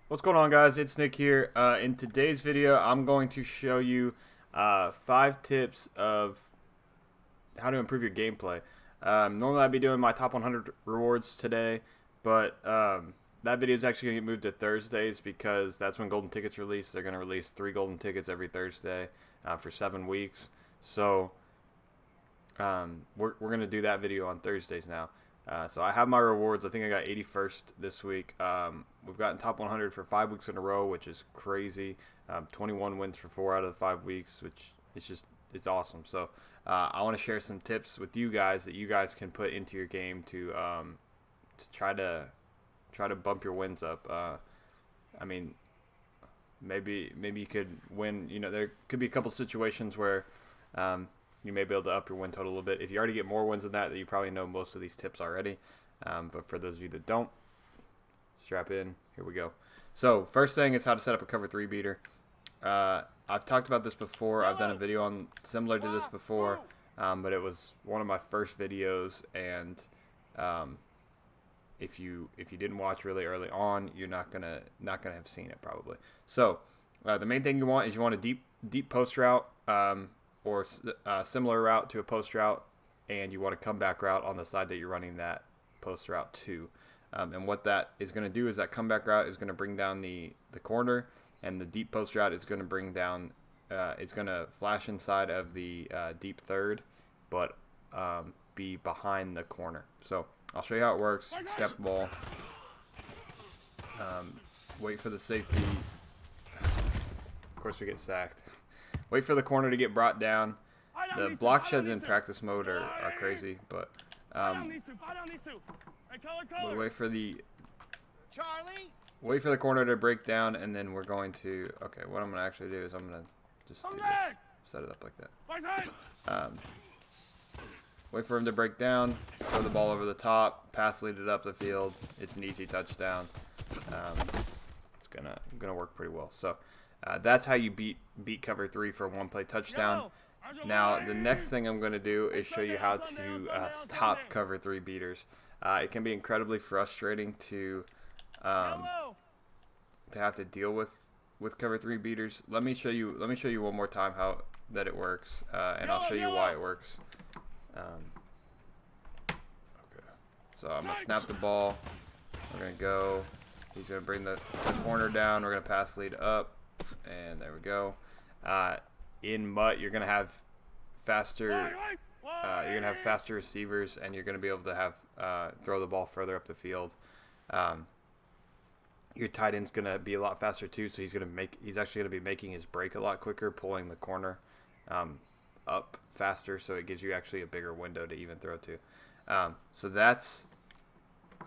What's going on, guys? It's Nick here. In today's video, I'm going to show you 5 tips of how to improve your gameplay. Normally, I'd be doing my top 100 rewards today, but that video is actually going to get moved to Thursdays because that's when golden tickets release. They're going to release 3 golden tickets every Thursday for 7 weeks. So we're going to do that video on Thursdays now. So I have my rewards. I think I got 81st this week. We've gotten top 100 for 5 weeks in a row, which is crazy. 21 wins for 4 out of the 5 weeks, which it's awesome. So I want to share some tips with you guys that you guys can put into your game to try to bump your wins up. I mean, maybe you could win. You know, there could be a couple situations where you may be able to up your win total a little bit. If you already get more wins than that, you probably know most of these tips already. But for those of you that don't, strap in. Here we go. So first thing is how to set up a cover 3 beater. I've talked about this before. I've done a video on similar to this before, but it was one of my first videos, and if you didn't watch really early on, you're not gonna have seen it probably. So the main thing you want a deep post route, or similar route to a post route, and you want a comeback route on the side that you're running that post route to. And what that is going to do is that comeback route is going to bring down the corner, and the deep post route is going to bring down, it's going to flash inside of the deep third, but be behind the corner. So I'll show you how it works. Snap the ball. Wait for the safety. Of course we get sacked. Wait for the corner to get brought down. The block sheds in practice mode are crazy, but we wait for the corner to break down, and then we're going to, okay, what I'm going to actually do is I'm going to just do this, set it up like that. Wait for him to break down, throw the ball over the top, pass lead it up the field. It's an easy touchdown. It's gonna work pretty well. So that's how you beat cover 3 for a 1-play touchdown. Now the next thing I'm going to do is show you how to stop cover 3 beaters. It can be incredibly frustrating to have to deal with cover 3 beaters. Let me show you one more time how that it works, and I'll show you why it works. Okay, so I'm gonna snap the ball. We're gonna go. He's gonna bring the corner down. We're gonna pass lead up, and there we go. In MUT, you're gonna have faster receivers, and you're gonna be able to have throw the ball further up the field. Your tight end's gonna be a lot faster too, so he's actually gonna be making his break a lot quicker, pulling the corner up faster, so it gives you actually a bigger window to even throw to. So that's,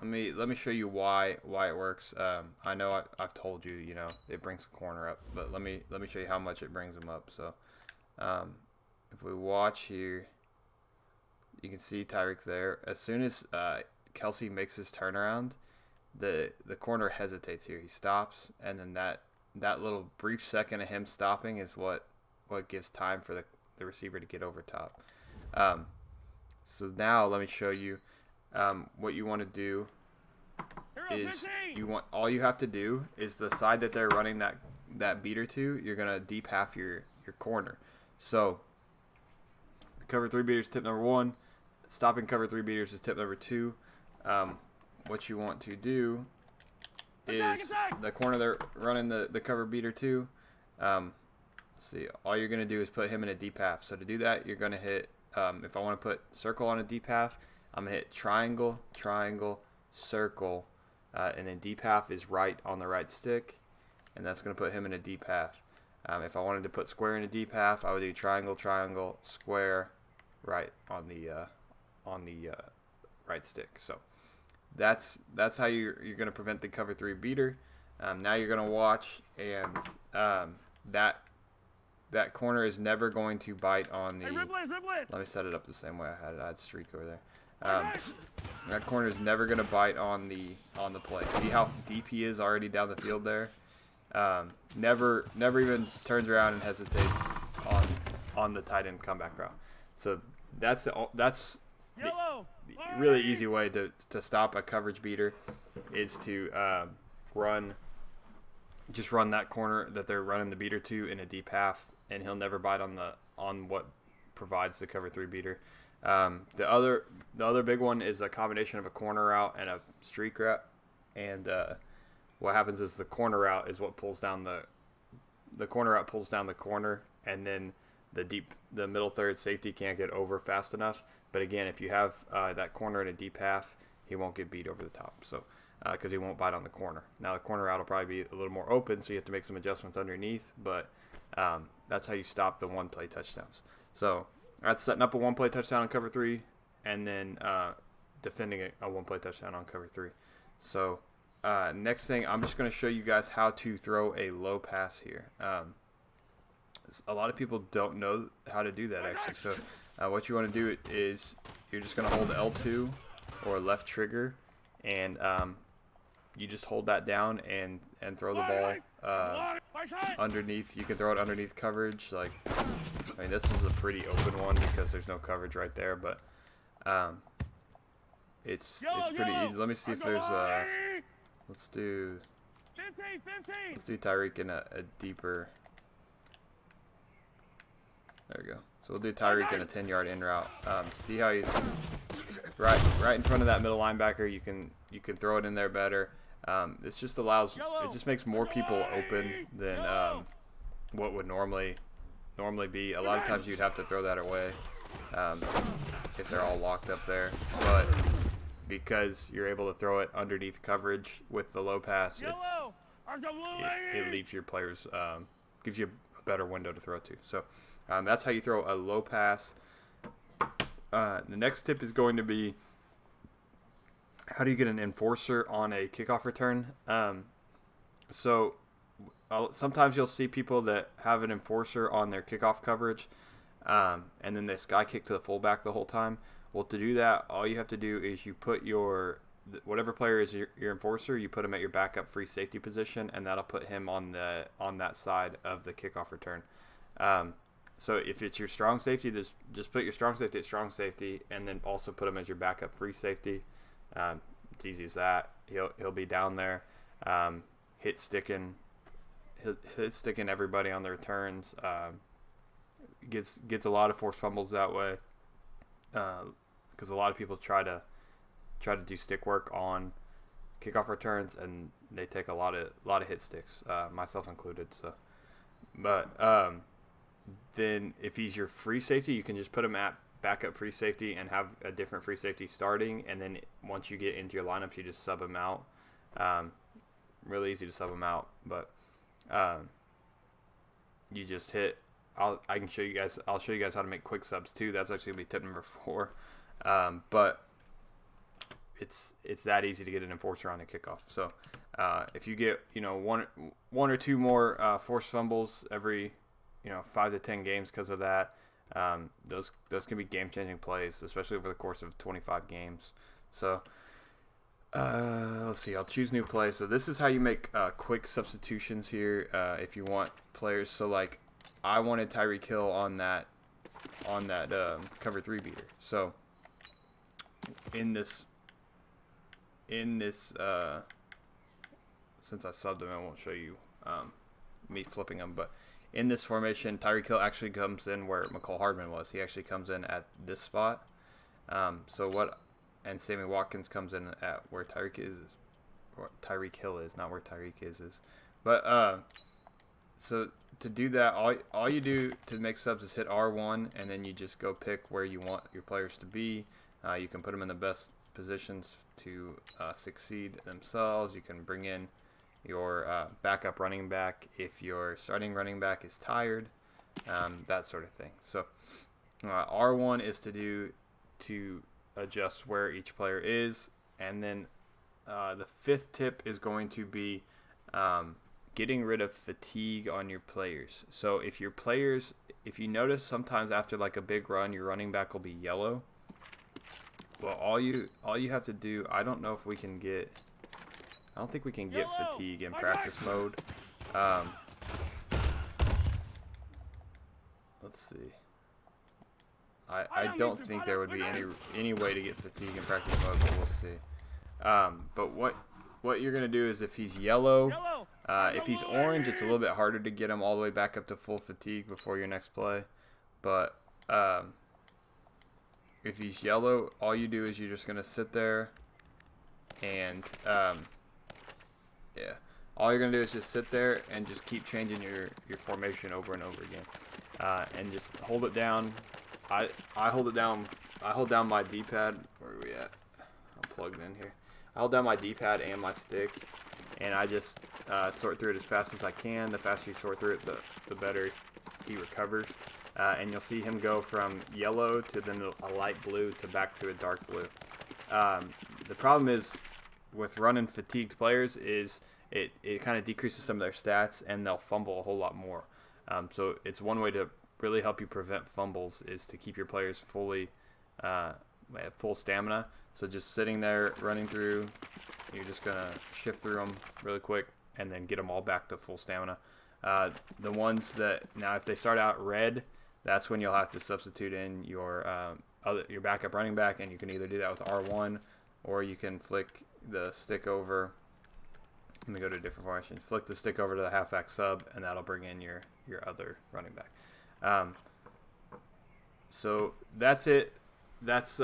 let me show you why it works. I know I've told you, you know, it brings the corner up, but let me show you how much it brings them up. So if we watch here, you can see Tyreek there. As soon as Kelsey makes his turnaround, the corner hesitates here. He stops, and then that little brief second of him stopping is what gives time for the receiver to get over top. So now let me show you what you want to do is all you have to do is the side that they're running that beater to, you're gonna deep half your corner. So the cover 3 beaters tip number 1. Stopping cover 3 beaters is tip number 2. What you want to do is the corner they're running the cover beater to. See, all you're gonna do is put him in a deep half. So to do that, you're gonna hit. If I want to put circle on a deep half, I'm gonna hit triangle, triangle, circle, and then deep half is right on the right stick, and that's gonna put him in a deep half. If I wanted to put square in a deep half, I would do triangle, triangle, square, right on the right stick. So that's how you're gonna prevent the cover 3 beater. Now you're gonna watch, and that corner is never going to bite on the. Let me set it up the same way I had it. I had streak over there. That corner is never going to bite on the play. See how deep he is already down the field there. Never even turns around and hesitates on the tight end comeback route. So that's the really easy way to stop a coverage beater is to run just run that corner that they're running the beater to in a deep half, and he'll never bite on what provides the cover 3 beater. The other big one is a combination of a corner route and a streak route, and what happens is the corner route is what pulls down the corner route pulls down the corner, and then the middle third safety can't get over fast enough. But again, if you have that corner in a deep half, he won't get beat over the top. So because he won't bite on the corner. Now the corner route will probably be a little more open, so you have to make some adjustments underneath. But that's how you stop the one play touchdowns. So that's setting up a one play touchdown on cover 3, and then defending a one play touchdown on cover 3. So next thing, I'm just going to show you guys how to throw a low pass here. A lot of people don't know how to do that actually. So what you want to do is you're just going to hold L2 or left trigger, and you just hold that down and throw the ball underneath. You can throw it underneath coverage. Like, I mean, this is a pretty open one because there's no coverage right there, but it's pretty easy. Let me see if there's let's do Tyreek in a deeper. There we go. So we'll do Tyreek in a 10-yard in route. See how he's right in front of that middle linebacker. You can throw it in there better. It just makes more people open than what would normally be. A lot of times you'd have to throw that away if they're all locked up there. But because you're able to throw it underneath coverage with the low pass, it leaves your players, gives you a better window to throw to. So that's how you throw a low pass. The next tip is going to be, how do you get an enforcer on a kickoff return? So sometimes you'll see people that have an enforcer on their kickoff coverage, and then they sky kick to the fullback the whole time. Well, to do that, all you have to do is you put whatever player is your enforcer, you put him at your backup free safety position, and that'll put him on that side of the kickoff return. So if it's your strong safety, just put your strong safety at strong safety, and then also put him as your backup free safety. It's easy as that. He'll be down there, hit sticking everybody on the returns. Gets a lot of forced fumbles that way, because a lot of people try to do stick work on kickoff returns, and they take a lot of hit sticks, myself included. So, but then if he's your free safety, you can just put him at backup free safety and have a different free safety starting, and then once you get into your lineups, you just sub him out. Really easy to sub him out, but you just hit. I'll show you guys how to make quick subs too. That's actually gonna be tip number 4. But it's that easy to get an enforcer on a kickoff. So if you get one or two more forced fumbles every 5 to 10 games because of that, those can be game-changing plays, especially over the course of 25 games. So let's see. I'll choose new play. So this is how you make quick substitutions here if you want players. So like I wanted Tyreek Hill on that cover 3 beater. So in this since I subbed him, I won't show you me flipping him, but in this formation, Tyreek Hill actually comes in where McCole Hardman was. He actually comes in at this spot. And Sammy Watkins comes in at where Tyreek Hill is, not where Tyreek is. But so to do that, all you do to make subs is hit R1, and then you just go pick where you want your players to be. You can put them in the best positions to succeed themselves. You can bring in your backup running back if your starting running back is tired, that sort of thing. So R1 is to adjust where each player is, and then the 5th tip is going to be getting rid of fatigue on your players. So if you notice sometimes after like a big run, your running back will be yellow. Well, all you have to do, I don't think we can get fatigue in practice mode. Let's see. I don't think there would be any way to get fatigue in practice mode, but we'll see. But what you're gonna do is if he's yellow, If he's orange, it's a little bit harder to get him all the way back up to full fatigue before your next play. But if he's yellow, all you do is you're just going to sit there and, yeah. All you're going to do is just sit there and just keep changing your formation over and over again. And just hold it down. I hold it down. I hold down my D-pad. Where are we at? I'm plugged in here. I hold down my D-pad and my stick, and I just sort through it as fast as I can. The faster you sort through it, the better he recovers. And you'll see him go from yellow to then a light blue to back to a dark blue. The problem is with running fatigued players is it kind of decreases some of their stats, and they'll fumble a whole lot more. So it's one way to really help you prevent fumbles is to keep your players fully at full stamina. So just sitting there running through, you're just going to shift through them really quick and then get them all back to full stamina. The ones that, now if they start out red, that's when you'll have to substitute in your backup running back, and you can either do that with R1 or you can flick the stick over. Let me go to a different formation. Flick the stick over to the halfback sub, and that'll bring in your other running back. So that's it. That's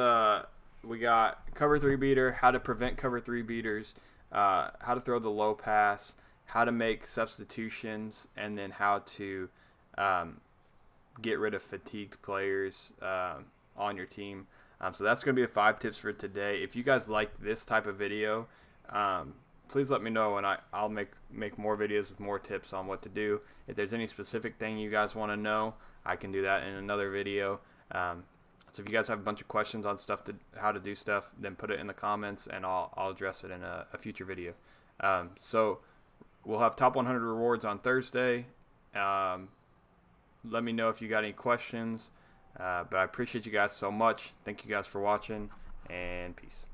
we got cover 3 beater, how to prevent cover 3 beaters, how to throw the low pass, how to make substitutions, and then how to get rid of fatigued players on your team. So that's going to be the 5 tips for today. If you guys like this type of video, please let me know, and I'll make more videos with more tips on what to do. If there's any specific thing you guys want to know, I can do that in another video. So if you guys have a bunch of questions on how to do stuff, then put it in the comments, and I'll address it in a future video. So we'll have top 100 rewards on Thursday. Let me know if you got any questions. But I appreciate you guys so much. Thank you guys for watching, and peace.